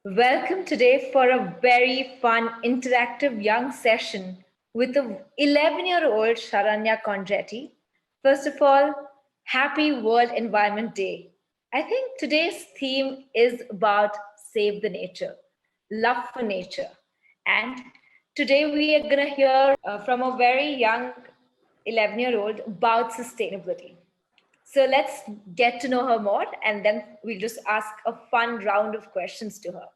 Welcome today for a very fun, interactive young session with the 11-year-old Sharanya Konjeti. First of all, happy World Environment Day. I think today's theme is about save the nature, love for nature. And today we are going to hear from a very young 11-year-old about sustainability. So let's get to know her more and then we'll just ask a fun round of questions to her.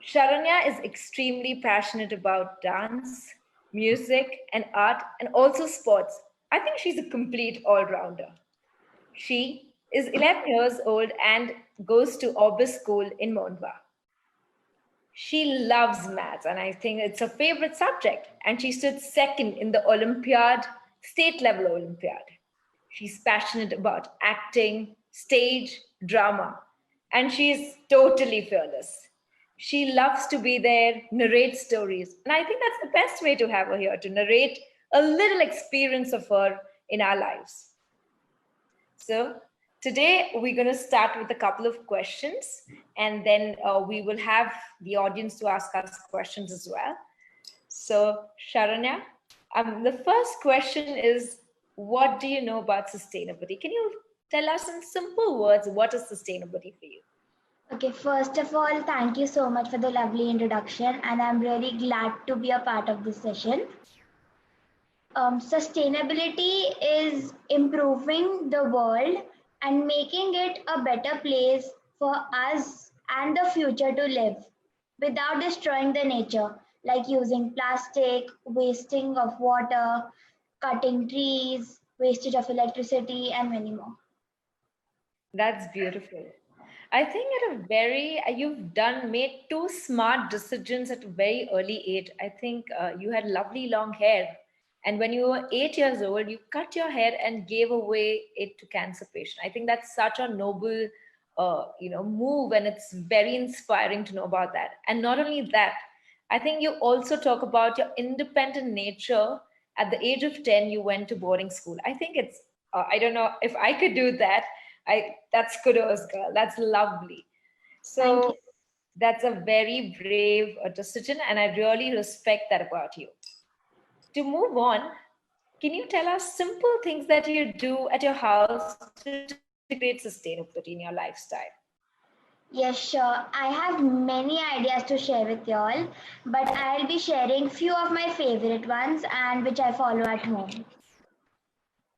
Sharanya is extremely passionate about dance, music, and art, and also sports. I think she's a complete all rounder. She is 11 years old and goes to Orbis School in Mondwa. She loves maths, and I think it's her favorite subject. And she stood second in the Olympiad, state level Olympiad. She's passionate about acting, stage, drama, and she's totally fearless. She loves to be there, narrate stories, and I think that's the best way to have her here to narrate a little experience of her in our lives. So, today we're going to start with a couple of questions, and then we will have the audience to ask us questions as well. So, Sharanya, the first question is, what do you know about sustainability? Can you tell us in simple words what is sustainability for you? Okay, first of all, thank you so much for the lovely introduction, and I'm really glad to be a part of this session. Sustainability is improving the world and making it a better place for us and the future to live without destroying the nature, like using plastic, wasting of water, cutting trees, wastage of electricity, and many more. That's beautiful. I think at a very, you've done, made two smart decisions at a very early age. I think you had lovely long hair. And when you were 8 years old, you cut your hair and gave away it to cancer patient. I think that's such a noble, move, and it's very inspiring to know about that. And not only that, I think you also talk about your independent nature. At the age of 10, you went to boarding school. I think it's, I don't know if I could do that. That's kudos, girl. That's lovely. Thank you. So that's a very brave decision, and I really respect that about you. To move on, can you tell us simple things that you do at your house to integrate sustainability in your lifestyle? Yes, sure. I have many ideas to share with y'all, but I'll be sharing few of my favorite ones and which I follow at home.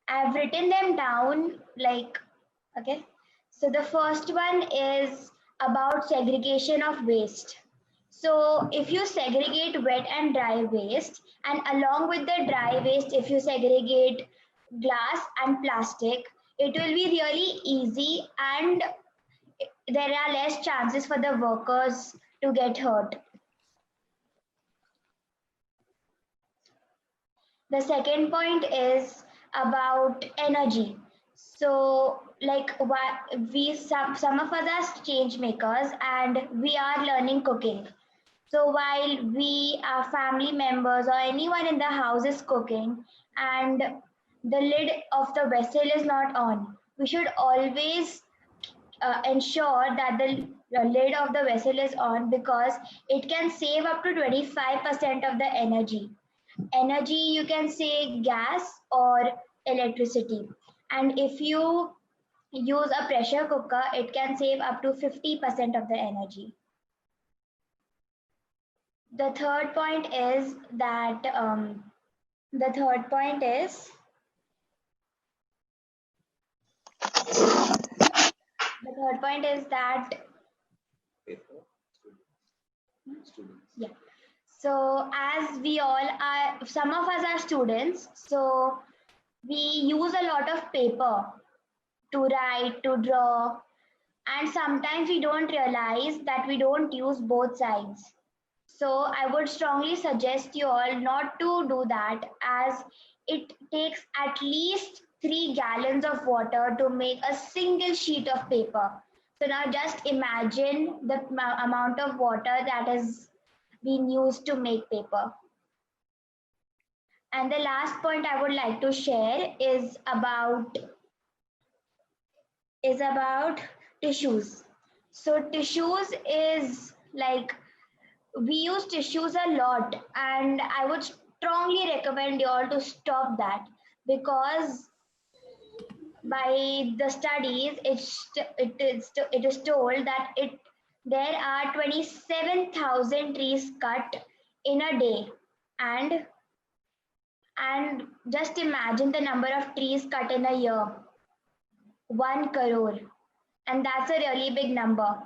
I've written them down okay. So the first one is about segregation of waste. So if you segregate wet and dry waste, and along with the dry waste, if you segregate glass and plastic, it will be really easy and there are less chances for the workers to get hurt. The second point is about energy. So, like some of us are change makers and we are learning cooking. So while we, our family members or anyone in the house is cooking and the lid of the vessel is not on, we should always ensure that the lid of the vessel is on because it can save up to 25% of the energy. Energy, you can say gas or electricity. And if you use a pressure cooker, it can save up to 50% of the energy. The third point is that the third point is the third point is that yeah. So as we all are, some of us are students, so we use a lot of paper to write, to draw, and sometimes we don't realize that we don't use both sides. So I would strongly suggest you all not to do that as it takes at least 3 gallons of water to make a single sheet of paper. So now just imagine the amount of water that has been used to make paper. And the last point I would like to share is about tissues. So tissues is like, we use tissues a lot, and I would strongly recommend you all to stop that, because by the studies it is told that there are 27,000 trees cut in a day, and just imagine the number of trees cut in a year, 1 crore, and that's a really big number.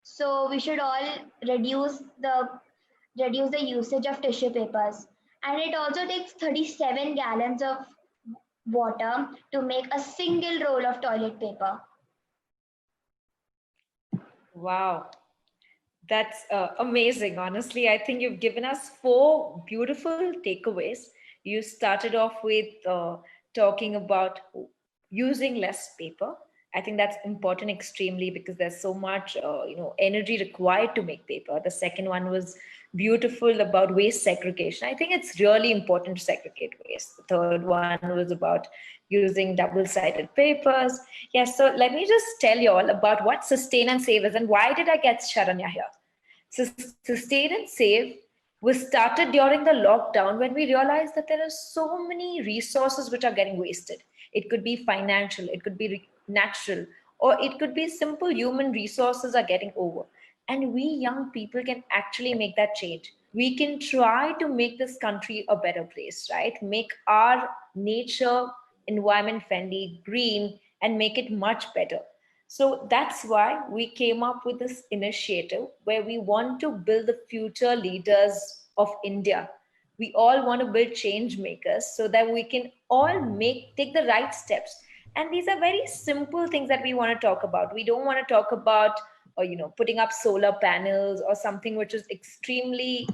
So we should all reduce the usage of tissue papers. And it also takes 37 gallons of water to make a single roll of toilet paper. Wow. That's amazing. Honestly, I think you've given us four beautiful takeaways. You started off with talking about using less paper. I think that's important extremely because there's so much, energy required to make paper. The second one was beautiful about waste segregation. I think it's really important to segregate waste. The third one was about using double-sided papers. Yes, so let me just tell you all about what sustain and save is and why did I get Sharanya here. Sustain and Save was started during the lockdown when we realized that there are so many resources which are getting wasted. It could be financial, it could be natural, or it could be simple human resources are getting over. And we young people can actually make that change. We can try to make this country a better place, right? Make our nature environment friendly, green, and make it much better. So that's why we came up with this initiative where we want to build the future leaders of India. We all want to build change makers so that we can all take the right steps. And these are very simple things that we want to talk about. We don't want to talk about putting up solar panels or something which is extremely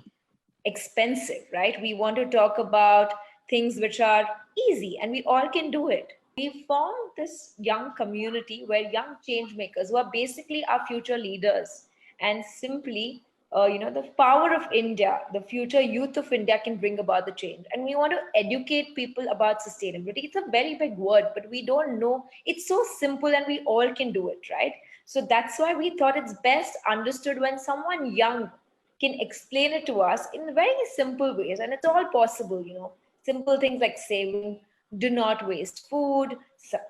expensive, right? We want to talk about things which are easy and we all can do it. We formed this young community where young change makers who are basically our future leaders and simply the power of India, the future youth of India can bring about the change. And we want to educate people about sustainability. It's a very big word, but we don't know. It's so simple and we all can do it, right? So that's why we thought it's best understood when someone young can explain it to us in very simple ways. And it's all possible, simple things like saving, do not waste food,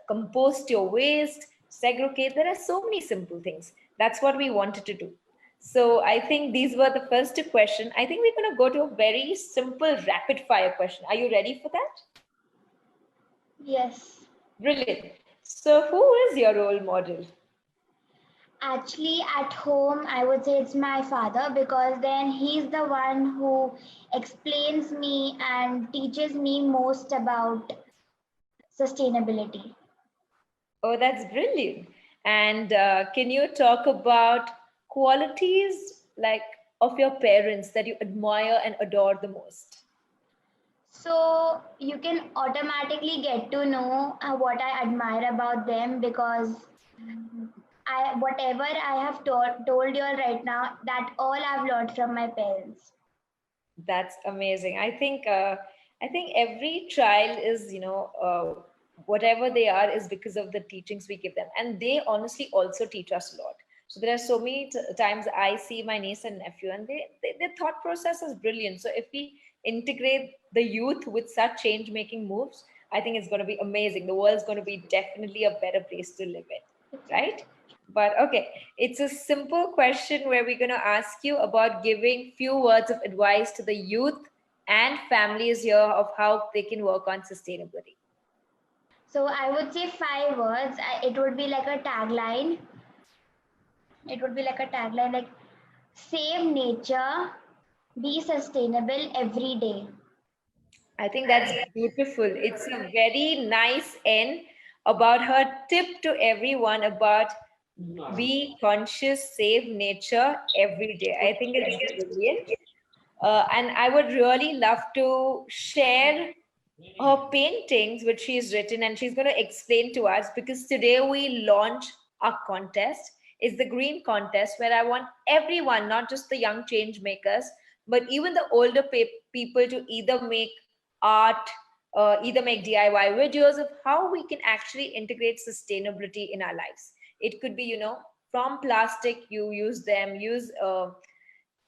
compost your waste, segregate. There are so many simple things. That's what we wanted to do. So I think these were the first two questions. I think we're going to go to a very simple rapid fire question. Are you ready for that? Yes. Brilliant. So who is your role model? Actually, at home, I would say it's my father, because then he's the one who explains me and teaches me most about sustainability. Oh, that's brilliant. And can you talk about qualities like of your parents that you admire and adore the most? So you can automatically get to know what I admire about them, because whatever I have told you all right now, that all I've learned from my parents. That's amazing. I think every child is, whatever they are is because of the teachings we give them, and they honestly also teach us a lot. So there are so many times I see my niece and nephew, and their thought process is brilliant. So if we integrate the youth with such change-making moves, I think it's going to be amazing. The world's going to be definitely a better place to live in, right? But okay, it's a simple question where we're going to ask you about giving few words of advice to the youth and families here of how they can work on sustainability. So I would say 5 words. It would be like a tagline. It would be like a tagline like, save nature, be sustainable every day. I think that's beautiful. It's a very nice end about her tip to everyone about be conscious, save nature every day. I think it's brilliant. And I would really love to share her paintings which she's written and she's going to explain to us because today we launch our contest. Is the green contest where I want everyone, not just the young change makers, but even the older people to either make art, either make DIY videos of how we can actually integrate sustainability in our lives. It could be, from plastic, you use them, use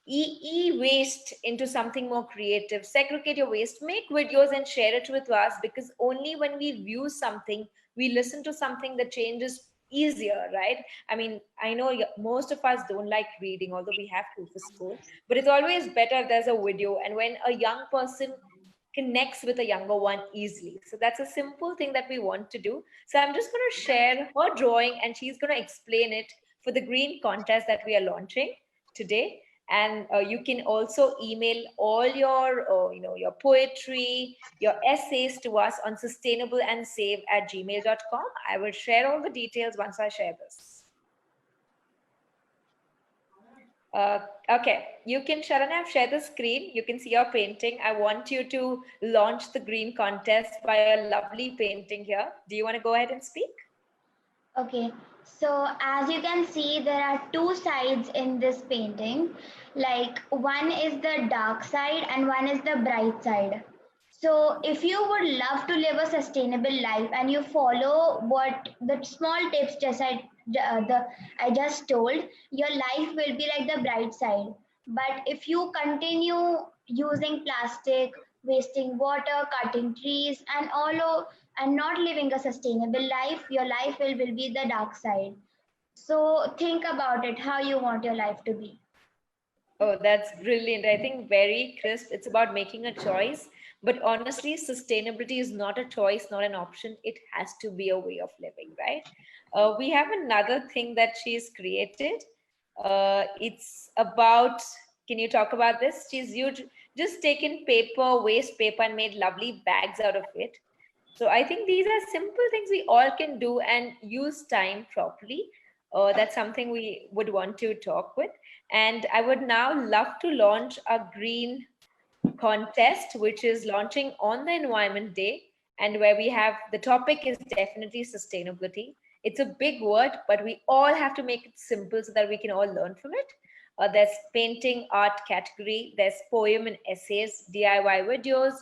e-waste into something more creative, segregate your waste, make videos and share it with us, because only when we view something, we listen to something, the change is easier, right? I mean, I know most of us don't like reading, although we have to for school, but it's always better if there's a video, and when a young person connects with a younger one easily. So that's a simple thing that we want to do. So I'm just going to share her drawing and she's going to explain it for the green contest that we are launching today. And you can also email all your your poetry, your essays to us on sustainableandsave@gmail.com. I will share all the details once I share this. Uh, okay, you can, Sharanya, share the screen. You can see your painting. I want you to launch the green contest by a lovely painting here. Do you want to go ahead and speak? Okay, so as you can see, there are two sides in this painting. Like one is the dark side and one is the bright side. So if you would love to live a sustainable life and you follow what the small tips I just told, your life will be like the bright side. But if you continue using plastic, wasting water, cutting trees, and not living a sustainable life, your life will be the dark side. So think about it, how you want your life to be. Oh, that's brilliant. I think very crisp. It's about making a choice. But honestly, sustainability is not a choice, not an option. It has to be a way of living, right? We have another thing that she's created. It's about, can you talk about this? Just taken paper, waste paper, and made lovely bags out of it. So I think these are simple things we all can do and use time properly. That's something we would want to talk with. And I would now love to launch a green contest, which is launching on the Environment Day, and where we have the topic is definitely sustainability. It's a big word, but we all have to make it simple so that we can all learn from it. There's painting, art category, there's poem and essays, DIY videos,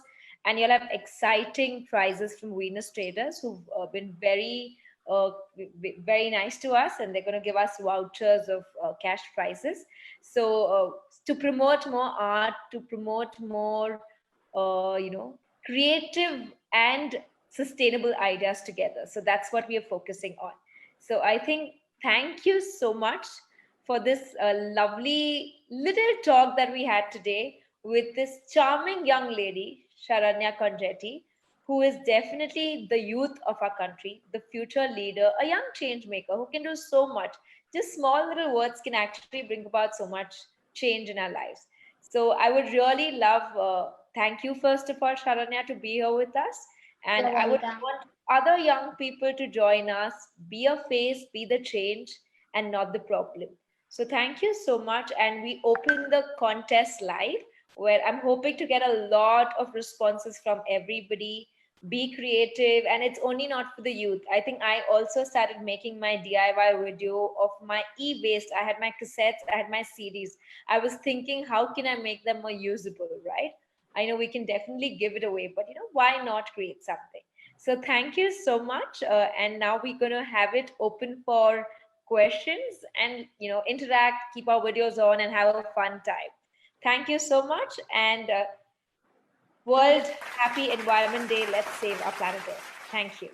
and you'll have exciting prizes from Venus Traders who've been uh, very nice to us, and they're going to give us vouchers of cash prizes. So to promote more art, to promote more, creative and sustainable ideas together. So that's what we are focusing on. So I think thank you so much for this lovely little talk that we had today with this charming young lady, Sharanya Konjeti, who is definitely the youth of our country, the future leader, a young change maker who can do so much. Just small little words can actually bring about so much change in our lives. So I would really love, thank you first of all, Sharanya, to be here with us. And You're I would welcome. want other young people to join us, be a face, be the change, and not the problem. So thank you so much. And we open the contest live, where I'm hoping to get a lot of responses from everybody. Be creative, and it's only not for the youth. I think I also started making my DIY video of my e-waste. I had my cassettes, I had my CDs. I was thinking, how can I make them more usable, right? I know we can definitely give it away, but why not create something? So thank you so much. And now we're going to have it open for questions and interact, keep our videos on, and have a fun time. Thank you so much. And World Happy Environment Day. Let's save our planet Earth. Thank you.